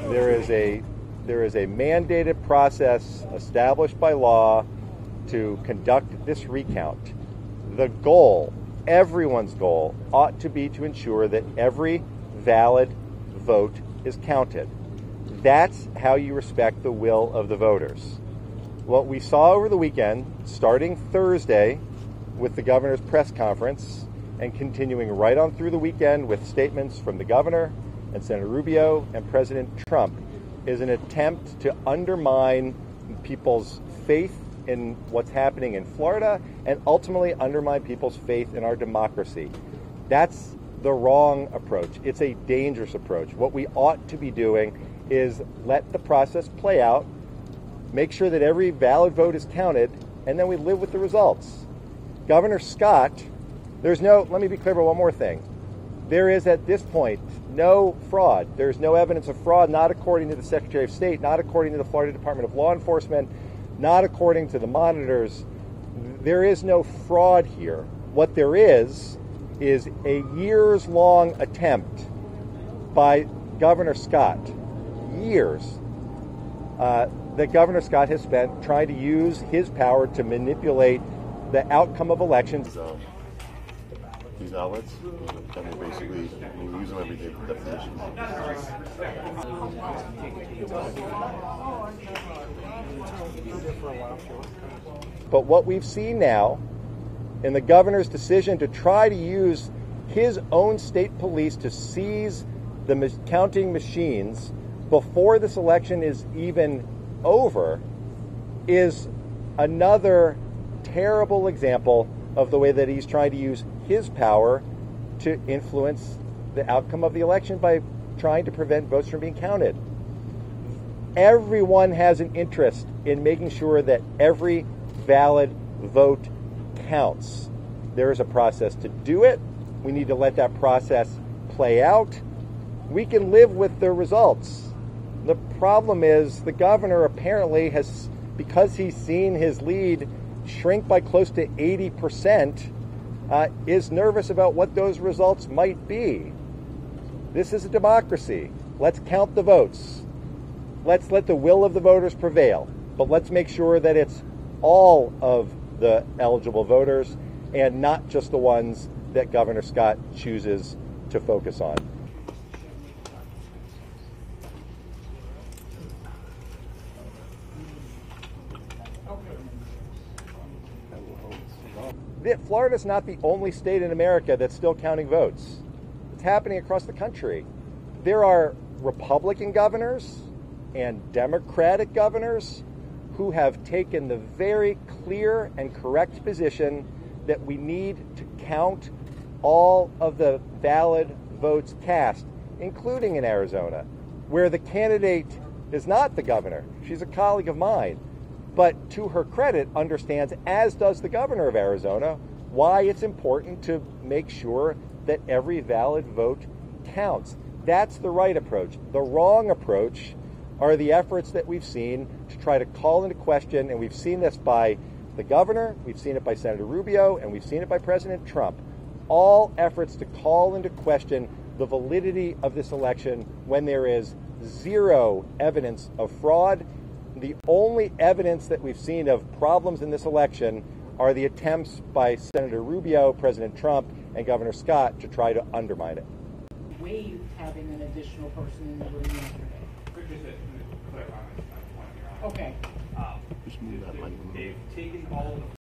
There is a mandated process established by law to conduct this recount. The goal, everyone's goal, ought to be to ensure that every valid vote is counted. That's how you respect the will of the voters. What we saw over the weekend, starting Thursday with the governor's press conference and continuing right on through the weekend with statements from the governor and Senator Rubio and President Trump, is an attempt to undermine people's faith in what's happening in Florida and ultimately undermine people's faith in our democracy. That's the wrong approach. It's a dangerous approach. What we ought to be doing is let the process play out, make sure that every valid vote is counted, and then we live with the results. Governor Scott, let me be clear about one more thing. There is at this point no fraud. There's no evidence of fraud, not according to the Secretary of State, not according to the Florida Department of Law Enforcement, not according to the monitors. There is no fraud here. What there is a years-long attempt by Governor Scott, that Governor Scott has spent trying to use his power to manipulate the outcome of elections. These outlets, and we basically use them every day for definitions. But what we've seen now in the governor's decision to try to use his own state police to seize the counting machines before this election is even over is another terrible example of the way that he's trying to use his power to influence the outcome of the election by trying to prevent votes from being counted. Everyone has an interest in making sure that every valid vote counts. There is a process to do it. We need to let that process play out. We can live with the results. The problem is the governor apparently has, because he's seen his lead shrink by close to 80%, is nervous about what those results might be. This is a democracy. Let's count the votes. Let's let the will of the voters prevail. But let's make sure that it's all of the eligible voters and not just the ones that Governor Scott chooses to focus on. Florida's not the only state in America that's still counting votes. It's happening across the country. There are Republican governors and Democratic governors who have taken the very clear and correct position that we need to count all of the valid votes cast, including in Arizona, where the candidate is not the governor. She's a colleague of mine, but to her credit understands, as does the governor of Arizona, why it's important to make sure that every valid vote counts. That's the right approach. The wrong approach are the efforts that we've seen to try to call into question, and we've seen this by the governor, we've seen it by Senator Rubio, and we've seen it by President Trump. All efforts to call into question the validity of this election when there is zero evidence of fraud. The only evidence that we've seen of problems in this election are the attempts by Senator Rubio, President Trump, and Governor Scott to try to undermine it. Waive having an additional person in the room yesterday. Okay. Just move that mic. They've taken all of the